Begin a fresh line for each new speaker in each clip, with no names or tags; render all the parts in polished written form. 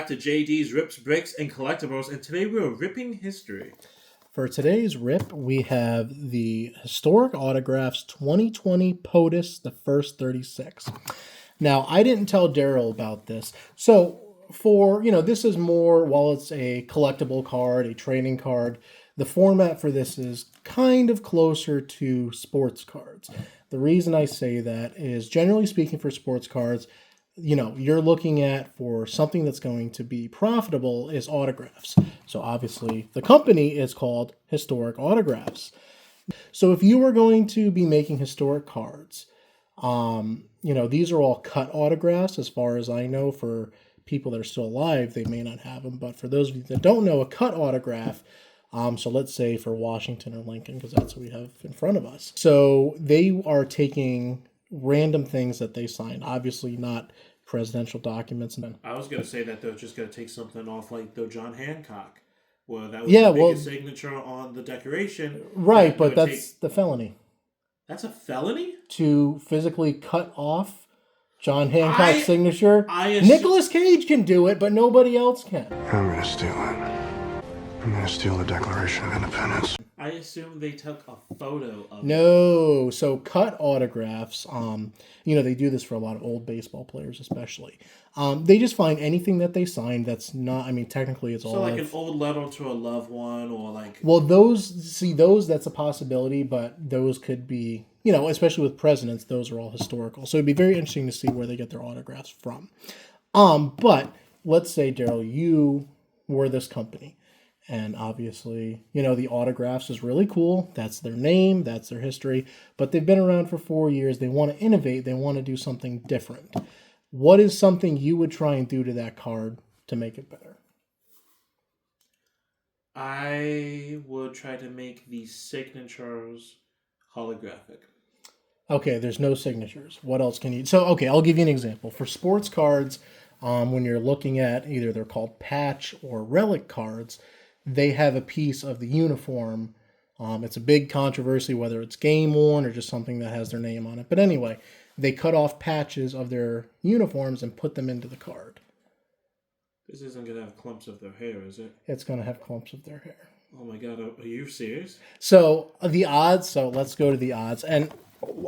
To JD's Rips, Bricks, and Collectibles, and today we are ripping history.
For today's rip, we have the Historic Autographs 2020 POTUS, the first 36. Now, I didn't tell Daryl about this. So, this is more, while it's a collectible card, a trading card, the format for this is kind of closer to sports cards. The reason I say that is, generally speaking, for sports cards, you're looking at for something that's going to be profitable is autographs. So obviously the company is called Historic Autographs. So if you were going to be making historic cards, these are all cut autographs as far as I know. For people that are still alive, they may not have them. But for those of you that don't know, a cut autograph, so let's say for Washington or Lincoln, because that's what we have in front of us. So they are taking random things that they signed, obviously not presidential documents. And
I was going to say that they're just going to take something off like the John Hancock, where that was the biggest signature on the decoration.
Right, but that's the felony.
That's a felony?
To physically cut off John Hancock's signature. Nicolas Cage can do it, but nobody else can.
I'm going to steal it. I'm going to steal the Declaration of Independence.
I assume they took a photo of
No, so cut autographs, they do this for a lot of old baseball players especially. They just find anything that they signed that's not, technically it's all...
So like an old letter to a loved one or like...
Well, that's a possibility, but those could be, especially with presidents, those are all historical. So it'd be very interesting to see where they get their autographs from. But let's say, Daryl, you were this company. And obviously, the autographs is really cool. That's their name. That's their history. But they've been around for 4 years. They want to innovate. They want to do something different. What is something you would try and do to that card to make it better?
I would try to make the signatures holographic.
Okay, there's no signatures. What else can you... So, okay, I'll give you an example. For sports cards, when you're looking at either they're called patch or relic cards, they have a piece of the uniform. It's a big controversy whether it's game worn or just something that has their name on it. But anyway, they cut off patches of their uniforms and put them into the card.
This isn't going to have clumps of their hair, is it?
It's going to have clumps of their hair.
Oh my God, are you serious?
So the odds, let's go to the odds. And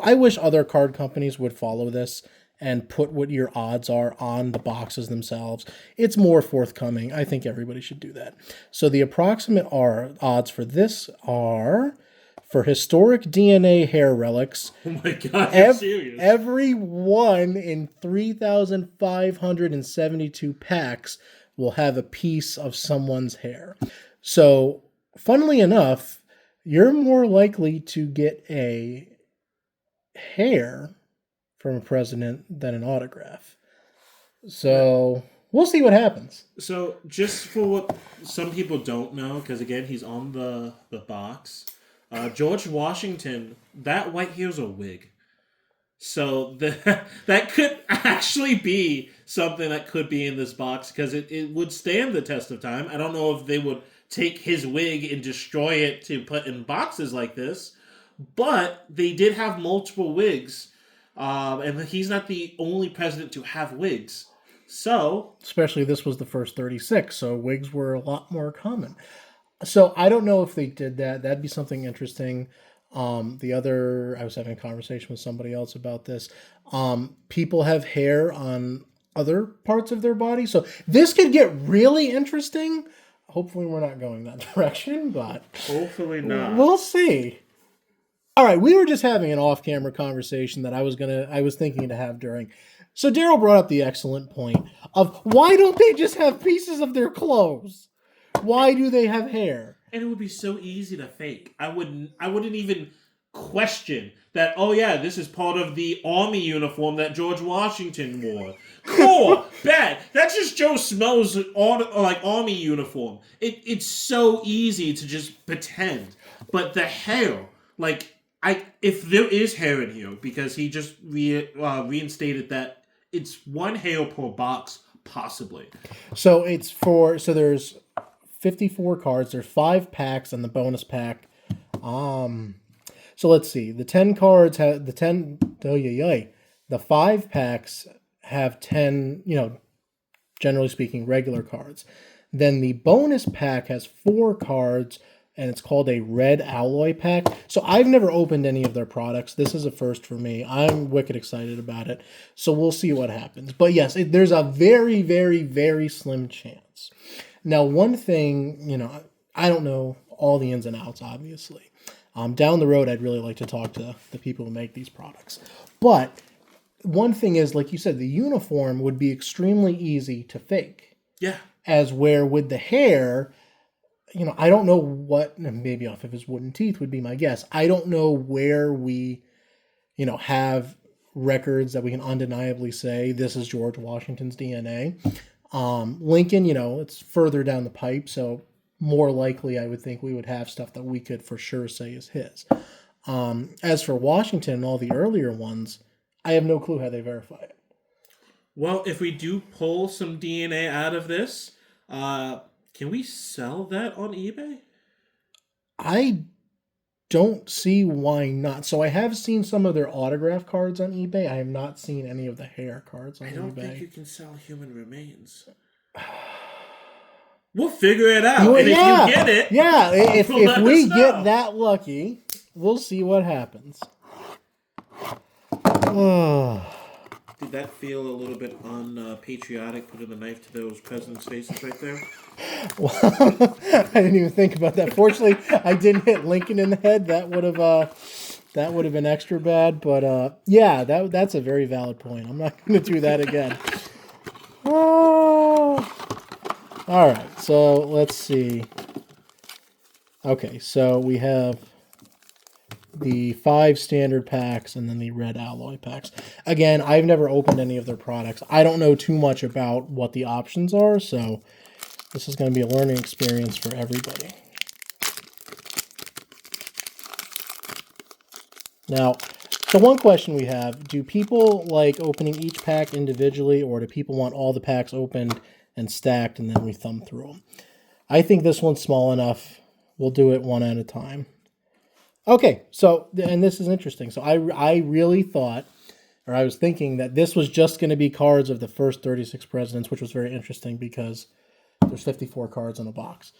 I wish other card companies would follow this and put what your odds are on the boxes themselves. It's more forthcoming. I think everybody should do that. So the approximate odds for this are, for historic DNA hair relics,
oh my God, you're serious?
Every one in 3,572 packs will have a piece of someone's hair. So, funnily enough, you're more likely to get a hair from a president than an autograph. So we'll see what happens.
So just for what some people don't know, because again, he's on the box. George Washington, that white hair's a wig. So that could actually be something that could be in this box because it would stand the test of time. I don't know if they would take his wig and destroy it to put in boxes like this, but they did have multiple wigs. And he's not the only president to have wigs. So...
Especially this was the first 36, so wigs were a lot more common. So I don't know if they did that. That'd be something interesting. I was having a conversation with somebody else about this. People have hair on other parts of their body. So this could get really interesting. Hopefully we're not going that direction, but...
Hopefully not.
We'll see. All right, we were just having an off-camera conversation that I was thinking to have during. So Daryl brought up the excellent point of why don't they just have pieces of their clothes? Why do they have hair?
And it would be so easy to fake. I wouldn't even question that. Oh yeah, this is part of the army uniform that George Washington wore. Cool, bad. That's just Joe Smell's army uniform. It's so easy to just pretend. But the hair, if there is hair in here, because he just reinstated that it's one hair per box, possibly.
So there's 54 cards. There's 5 packs and the bonus pack. So let's see. The 10 cards have the 5 packs have 10, generally speaking, regular cards. Then the bonus pack has 4 cards, and it's called a red alloy pack. So I've never opened any of their products. This is a first for me. I'm wicked excited about it. So we'll see what happens. But yes, there's a very, very, very slim chance. Now, one thing, I don't know all the ins and outs, obviously. Down the road, I'd really like to talk to the people who make these products. But one thing is, like you said, the uniform would be extremely easy to fake.
Yeah.
As where with the hair, I don't know what, maybe off of his wooden teeth would be my guess. I don't know where we, have records that we can undeniably say this is George Washington's DNA. Lincoln, it's further down the pipe, so more likely I would think we would have stuff that we could for sure say is his. As for Washington and all the earlier ones, I have no clue how they verify it.
Well, if we do pull some DNA out of this, can we sell that on eBay?
I don't see why not. So I have seen some of their autograph cards on eBay. I have not seen any of the hair cards on eBay.
I don't think you can sell human remains. We'll figure it out.
Well,
and
yeah,
if you get it...
Yeah, if we
know.
get that lucky, we'll see what happens.
Did that feel a little bit unpatriotic, putting the knife to those presidents' faces right there?
Well, I didn't even think about that. Fortunately, I didn't hit Lincoln in the head. That would have been extra bad. But yeah, that's a very valid point. I'm not going to do that again. All right, so let's see. Okay, so we have the 5 standard packs and then the red alloy packs. Again, I've never opened any of their products. I don't know too much about what the options are, so this is going to be a learning experience for everybody. Now, so one question we have, do people like opening each pack individually, or do people want all the packs opened and stacked and then we thumb through them? I think this one's small enough. We'll do it one at a time. Okay, so, and this is interesting. So I really thought, or I was thinking that this was just going to be cards of the first 36 presidents, which was very interesting because there's 54 cards in a box.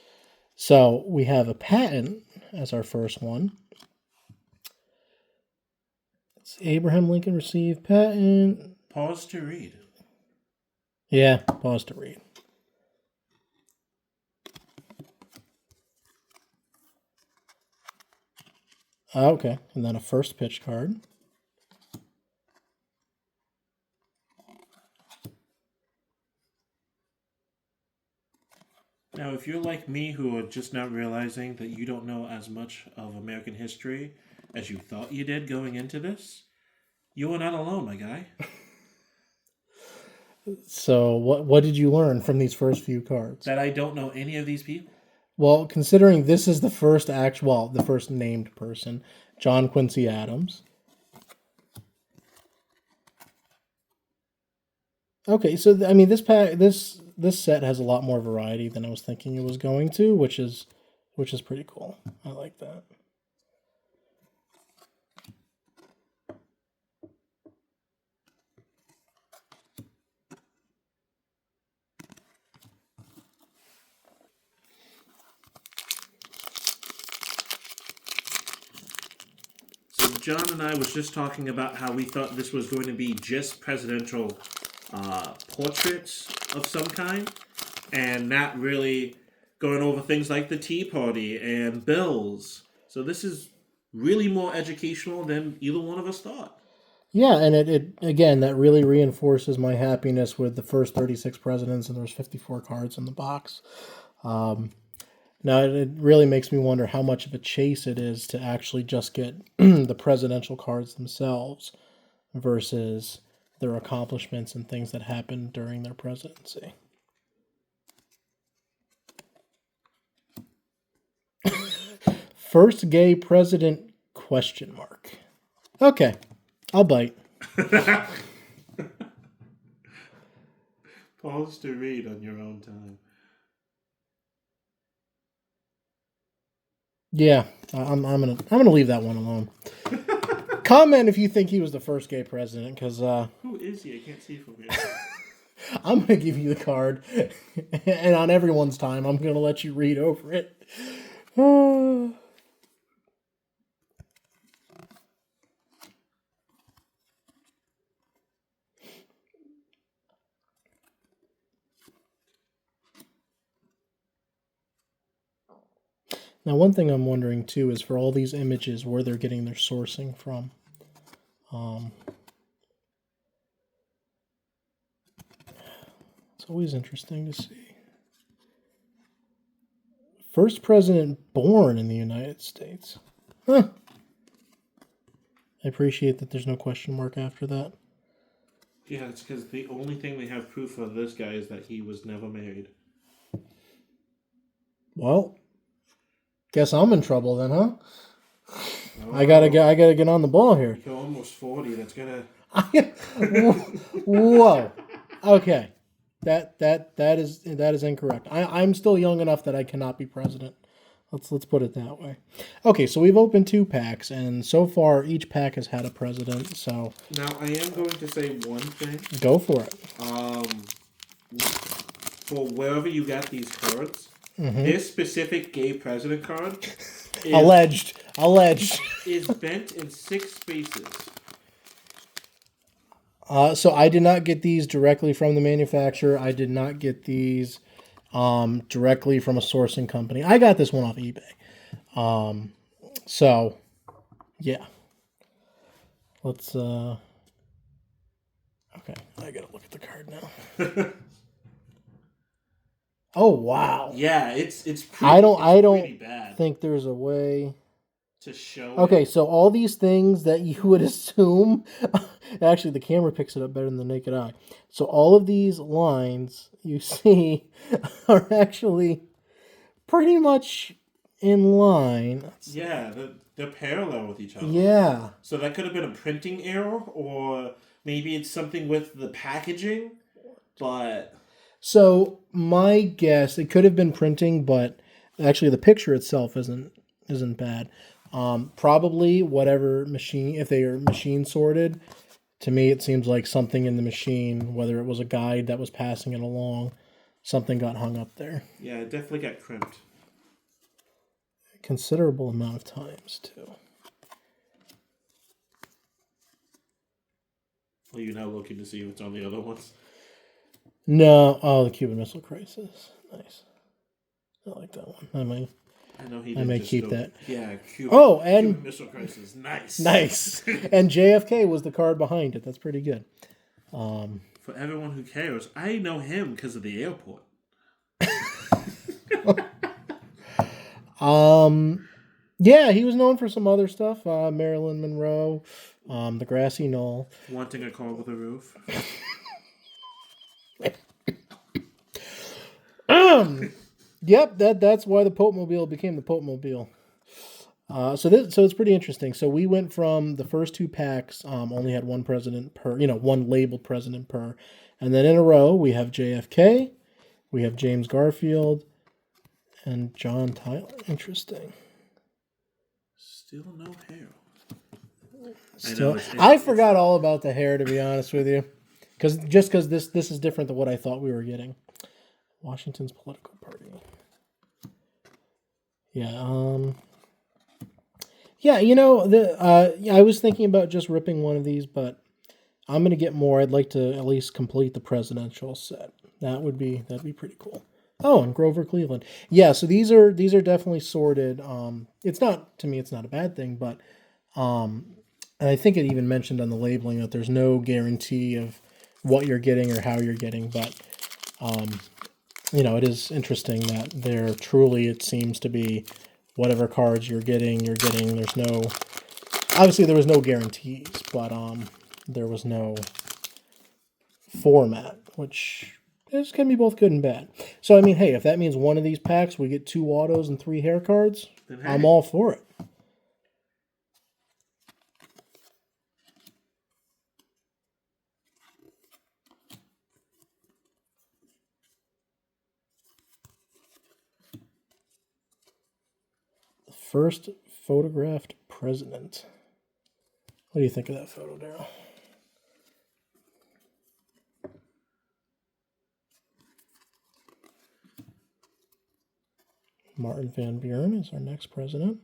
So we have a patent as our first one. It's Abraham Lincoln received patent.
Pause to read.
Yeah, pause to read. Okay, and then a first pitch card.
Now, if you're like me, who are just now realizing that you don't know as much of American history as you thought you did going into this, you are not alone, my guy.
So what did you learn from these first few cards?
That I don't know any of these people.
Well, considering this is the first named person, John Quincy Adams. Okay, so I mean this set has a lot more variety than I was thinking it was going to, which is pretty cool. I like that.
John and I was just talking about how we thought this was going to be just presidential portraits of some kind, and not really going over things like the Tea Party and bills. So this is really more educational than either one of us thought.
Yeah, and it again, that really reinforces my happiness with the first 36 presidents, and there's 54 cards in the box. Now, it really makes me wonder how much of a chase it is to actually just get the presidential cards themselves versus their accomplishments and things that happened during their presidency. First gay president, ? Okay, I'll bite.
Pause to read on your own time.
Yeah, I'm gonna leave that one alone. Comment if you think he was the first gay president, because
who is he? I can't see from here.
I'm going to give you the card, and on everyone's time, I'm going to let you read over it. Now, one thing I'm wondering too is for all these images, where they're getting their sourcing from. It's always interesting to see. First president born in the United States. Huh. I appreciate that there's no question mark after that.
Yeah, it's because the only thing we have proof of this guy is that he was never married.
Well, guess I'm in trouble then, huh?
Oh,
I gotta get on the ball here.
You're almost 40. That's gonna.
Whoa. Okay. That is incorrect. I'm still young enough that I cannot be president. Let's put it that way. Okay, so we've opened 2 packs, and so far each pack has had a president. So
Now I am going to say one thing.
go for it.
For wherever you got these cards, this specific gay president card is,
Alleged
is bent in 6 spaces.
So I did not get these directly from the manufacturer. I did not get these directly from a sourcing company. I got this one off eBay. So yeah. Let's okay, I gotta look at the card now. Oh wow.
Yeah, it's pretty,
I don't
pretty bad
think there's a way
to show.
Okay,
it.
so all these things that you would assume, actually the camera picks it up better than the naked eye. So all of these lines you see are actually pretty much in line.
Yeah, they're parallel with each other.
Yeah.
So that could have been a printing error, or maybe it's something with the packaging, but...
So my guess, it could have been printing, but actually the picture itself isn't bad. Probably whatever machine, if they are machine sorted, to me it seems like something in the machine, whether it was a guide that was passing it along, something got hung up there.
Yeah, it definitely got crimped.
A considerable amount of times, too.
Are you now looking to see what's on the other ones?
No. Oh, the Cuban Missile Crisis. Nice. I like that one. I
know he.
I may keep that.
Yeah.
Cuban
Missile Crisis. Nice.
Nice. And JFK was the card behind it. That's pretty good.
For everyone who cares, I know him because of the airport.
Yeah, he was known for some other stuff. Marilyn Monroe, the Grassy Knoll.
Wanting a car with a roof.
Yep, that's why the Pope-mobile became the Pope-mobile. So it's pretty interesting. So we went from the first 2 packs, only had one president per, one labeled president per, and then in a row we have JFK, we have James Garfield, and John Tyler. Interesting.
Still no hair.
I forgot all about the hair, to be honest with you, because this is different than what I thought we were getting. Washington's political party. Yeah. Yeah. I was thinking about just ripping one of these, but I'm gonna get more. I'd like to at least complete the presidential set. That'd be pretty cool. Oh, and Grover Cleveland. Yeah. So these are definitely sorted. It's not a bad thing, but and I think it even mentioned on the labeling that there's no guarantee of what you're getting or how you're getting, but it is interesting that there truly, it seems to be whatever cards you're getting. There's no, obviously there was no guarantees, but there was no format, which is can be both good and bad. So I mean, hey, if that means one of these packs we get 2 autos and 3 hair cards, hey, I'm all for it. First photographed president. What do you think of that photo, Daryl? Martin Van Buren is our next president.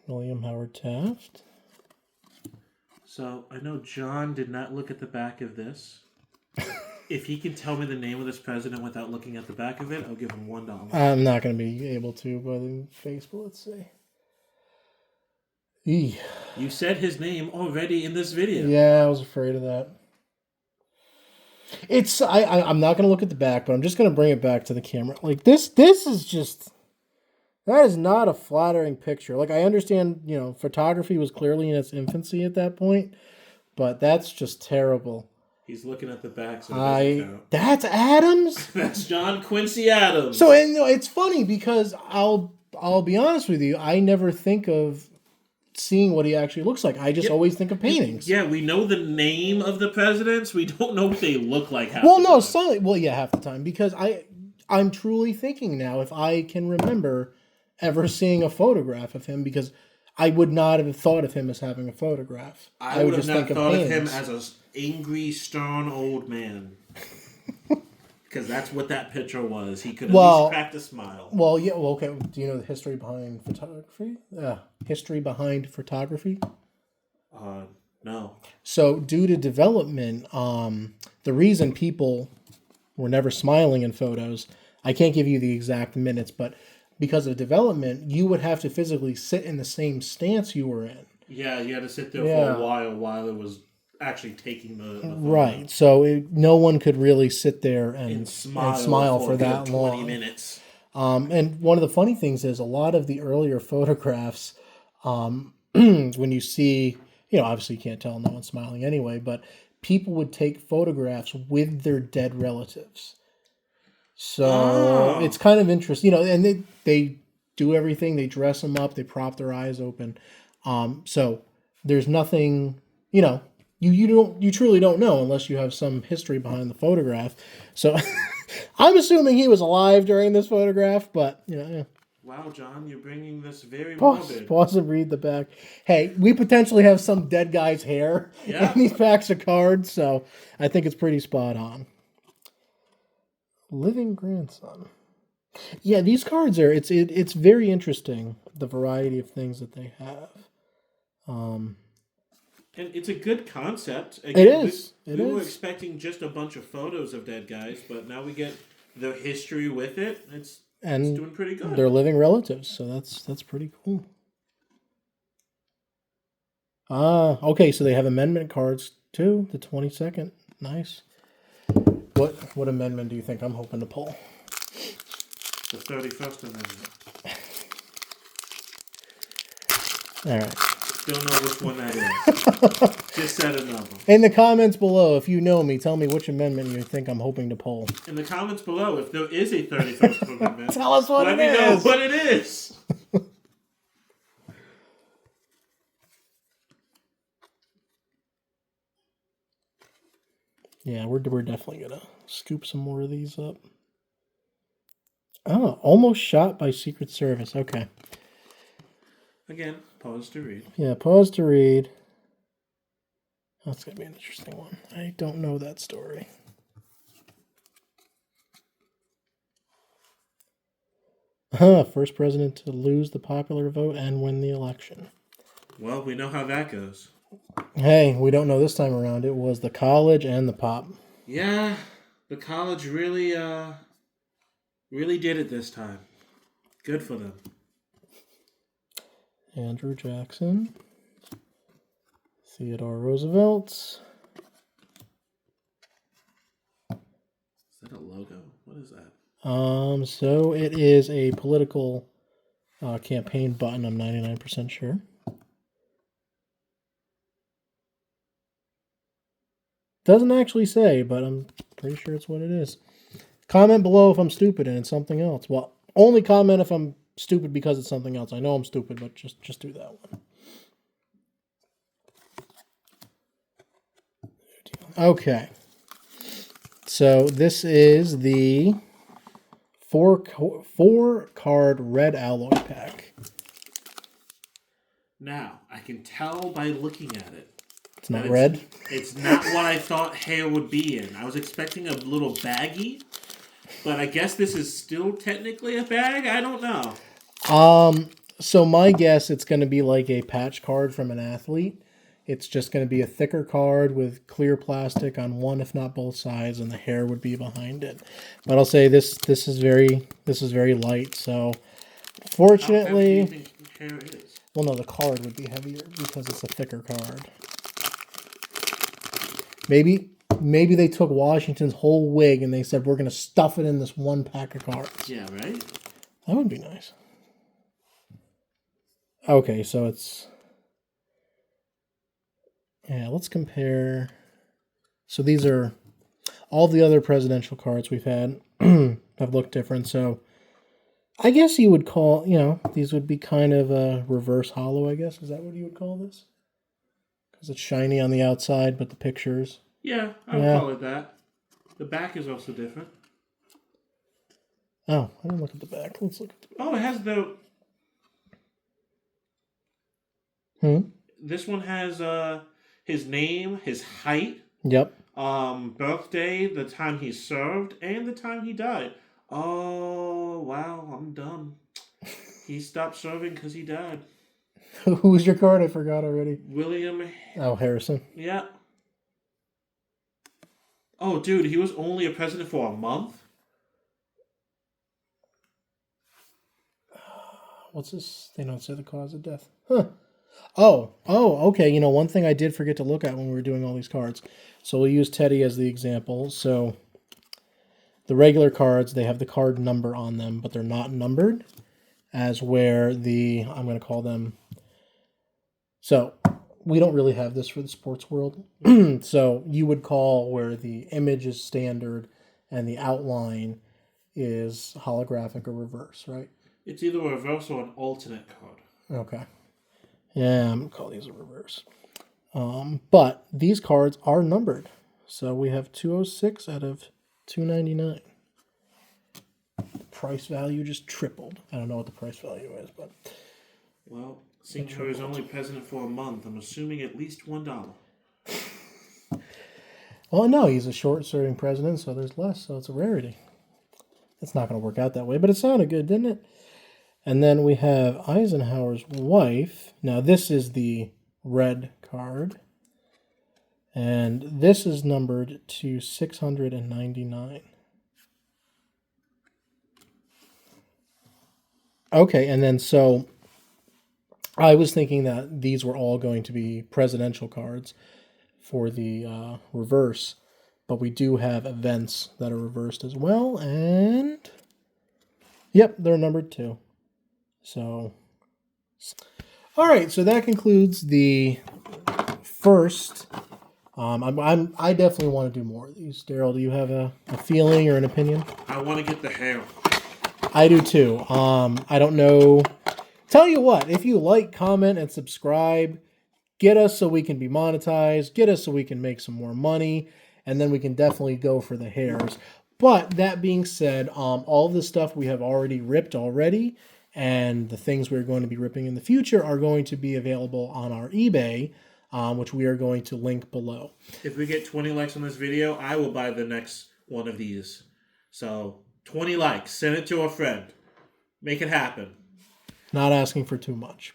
William Howard Taft.
So I know John did not look at the back of this. If he can tell me the name of this president without looking at the back of it, I'll give him $1.
I'm not going to be able to by the face, but let's see. Eey.
You said his name already in this video.
Yeah, I was afraid of that. I'm not going to look at the back, but I'm just going to bring it back to the camera. Like this is just, that is not a flattering picture. Like I understand, photography was clearly in its infancy at that point, but that's just terrible.
He's looking at the back. So
that's Adams?
That's John Quincy Adams.
So it's funny because I'll be honest with you, I never think of seeing what he actually looks like. I just always think of paintings.
Yeah, we know the name of the presidents. We don't know what they look like half
the time. Because I'm truly thinking now if I can remember ever seeing a photograph of him, because I would not have thought of him as having a photograph.
I would have not thought of him as an angry, stern old man. Because that's what that picture was. He could at least crack a smile.
Well, yeah. Well, okay. Do you know the history behind photography?
No.
So, due to development, the reason people were never smiling in photos, I can't give you the exact minutes, but because of development, you would have to physically sit in the same stance you were in.
Yeah, you had to sit there for a while it was actually taking the photo.
Right. So no one could really sit there and smile for that
20
long.
minutes.
And one of the funny things is a lot of the earlier photographs, when you see, obviously you can't tell no one's smiling anyway, but people would take photographs with their dead relatives. So it's kind of interesting, and they do everything. They dress them up. They prop their eyes open. So there's nothing, you truly don't know unless you have some history behind the photograph. So I'm assuming he was alive during this photograph, but yeah.
Wow, John, you're bringing this very
morbid. Pause and read the back. Hey, we potentially have some dead guy's hair in these packs of cards, so I think it's pretty spot on. Living grandson. Yeah, these cards are, it's very interesting, the variety of things that they have.
And it's a good concept.
Again, it is.
We were expecting just a bunch of photos of dead guys, but now we get the history with it. It's doing pretty good.
They're living relatives, so that's pretty cool. Okay, so they have amendment cards too. The 22nd, nice. What amendment do you think I'm hoping to pull?
The 31st Amendment.
All right.
Don't know which one that is. Just said another.
In the comments below, if you know me, tell me which amendment you think I'm hoping to pull.
In the comments below, if there is a 31st Amendment,
tell us what it is.
Let me know what it is.
Yeah, we're definitely gonna scoop some more of these up. Oh, almost shot by Secret Service. Okay.
Again, pause to read.
Yeah, pause to read. That's gonna be an interesting one. I don't know that story. First president to lose the popular vote and win the election.
Well, we know how that goes.
Hey, we don't know this time around. It was the college and the pop.
Yeah, the college really did it this time. Good for them.
Andrew Jackson. Theodore Roosevelt. Is
that a logo? What is that?
So it is a political campaign button, I'm 99% sure. Doesn't actually say, but I'm pretty sure it's what it is. Comment below if I'm stupid and it's something else. Well, only comment if I'm stupid because it's something else. I know I'm stupid, but just do that one. Okay. So this is the four card red alloy pack.
Now, I can tell by looking at it.
It's not red?
It's not what I thought hair would be in. I was expecting a little baggie, But I guess this is still technically a bag. I don't know.
So my guess, it's going to be like a patch card from an athlete. It's just going to be a thicker card with clear plastic on one, if not both sides, and the hair would be behind it. But I'll say this is very light. So fortunately,
How heavy do you think hair is?
well, no, the card would be heavier because it's a thicker card. Maybe they took Washington's whole wig and they said, we're going to stuff it in this one pack of cards.
Yeah, right?
That would be nice. Okay, so it's... Yeah, let's compare. So these are... All the other presidential cards we've had have looked different. So I guess you would call, these would be kind of a reverse hollow, I guess. Is that what you would call this? Because it's shiny on the outside, but the pictures...
Yeah, I would call it that. The back is also different.
Oh, I didn't look at the back. Let's look at the back.
Oh, it has the... This one has his name, his height,
Yep.
birthday, the time he served, and the time he died. Oh, wow, I'm dumb. He stopped serving because he died.
Who was your card? I forgot already.
William...
Oh, Harrison.
Yeah. Oh, dude, he was only a president for a month?
What's this? They don't say the cause of death. Huh. Oh, okay. One thing I did forget to look at when we were doing all these cards. So we'll use Teddy as the example. So the regular cards, they have the card number on them, but they're not numbered, as where I'm going to call them... So we don't really have this for the sports world. So you would call where the image is standard and the outline is holographic or reverse, right?
It's either a reverse or an alternate card.
Okay. Yeah, I'm going to call these a reverse. But these cards are numbered. So we have 206 out of 299. The price value just tripled. I don't know what the price value is, but...
Well, since he was only president for a month, I'm assuming at least $1.
Well, no, he's a short-serving president, so there's less, so it's a rarity. It's not going to work out that way, but it sounded good, didn't it? And then we have Eisenhower's wife. Now, this is the red card. And this is numbered to 699. Okay, and then so I was thinking that these were all going to be presidential cards for the reverse, but we do have events that are reversed as well, and yep, they're numbered too. So, all right, so that concludes the first. I definitely want to do more of these. Daryl, do you have a feeling or an opinion?
I want to get the hair.
I do too. I don't know. Tell you what, if you like, comment, and subscribe, get us so we can be monetized, get us so we can make some more money, and then we can definitely go for the hairs. But that being said, all of the stuff we have already ripped already, and the things we're going to be ripping in the future are going to be available on our eBay, which we are going to link below.
If we get 20 likes on this video, I will buy the next one of these. So, 20 likes. Send it to a friend. Make it happen.
Not asking for too much.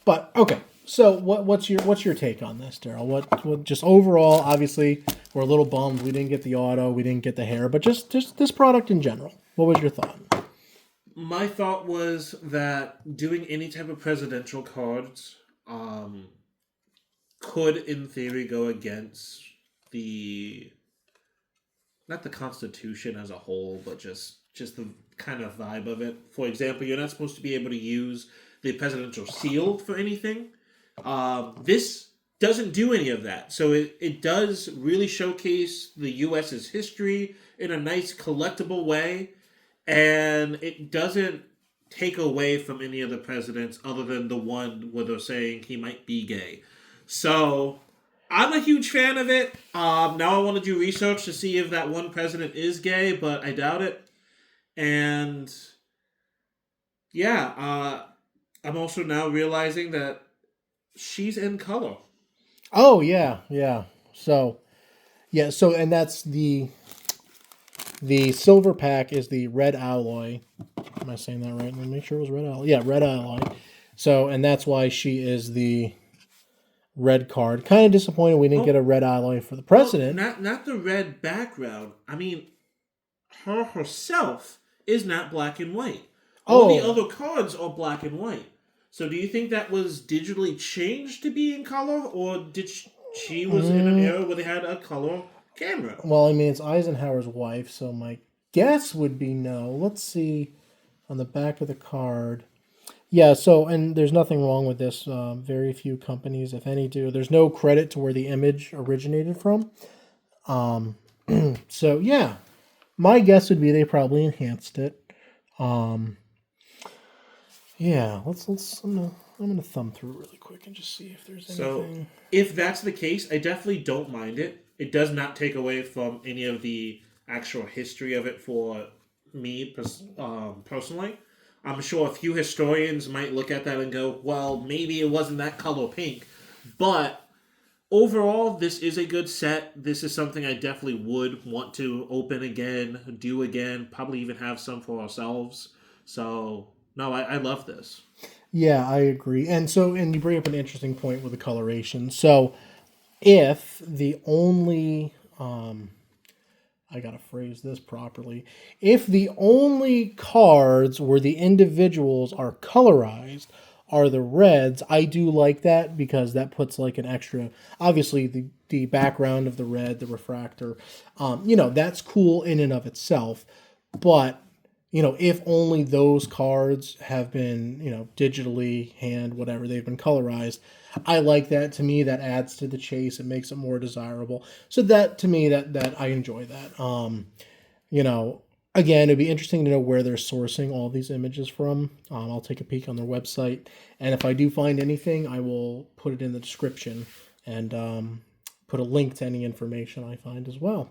But, okay. So, what's your take on this, Daryl? What just overall, obviously, we're a little bummed we didn't get the auto, we didn't get the hair, but just this product in general. What was your thought?
My thought was that doing any type of presidential cards could, in theory, go against not the Constitution as a whole, but just the kind of vibe of it. For example, you're not supposed to be able to use the presidential seal for anything. This doesn't do any of that. So it does really showcase the U.S.'s history in a nice collectible way. And it doesn't take away from any of the presidents other than the one where they're saying he might be gay. So I'm a huge fan of it. Now I want to do research to see if that one president is gay, but I doubt it. And yeah, I'm also now realizing that she's in color.
Oh, yeah. So, and that's The silver pack is the red alloy. Am I saying that right? Let me make sure it was red alloy. Yeah, red alloy. So, and that's why she is the red card. Kind of disappointed we didn't get a red alloy for the president.
Well, not the red background. I mean, her herself is not black and white. All the other cards are black and white. So do you think that was digitally changed to be in color, or did she was in an era where they had a color camera?
Well, I mean, it's Eisenhower's wife, so my guess would be no. Let's see on the back of the card. Yeah, so, and there's nothing wrong with this. Very few companies, if any, do. There's no credit to where the image originated from. So, yeah, my guess would be they probably enhanced it. Yeah, I'm gonna thumb through really quick and just see if there's anything.
So, if that's the case, I definitely don't mind it. It does not take away from any of the actual history of it for me personally. I'm sure a few historians might look at that and go, well, maybe it wasn't that color pink. But overall, this is a good set. This is something I definitely would want to open again, do again, probably even have some for ourselves. So, no, I love this.
Yeah, I agree. And you bring up an interesting point with the coloration. So, if the only, I gotta phrase this properly, if the only cards where the individuals are colorized are the reds, I do like that because that puts like an extra, obviously the background of the red, the refractor, that's cool in and of itself. But if only those cards have been, digitally, whatever, they've been colorized, I like that. To me, that adds to the chase. It makes it more desirable. So that, to me, that I enjoy that. Again, it'd be interesting to know where they're sourcing all these images from. I'll take a peek on their website. And if I do find anything, I will put it in the description and put a link to any information I find as well.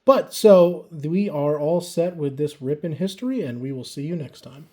But so we are all set with this rip in history, and we will see you next time.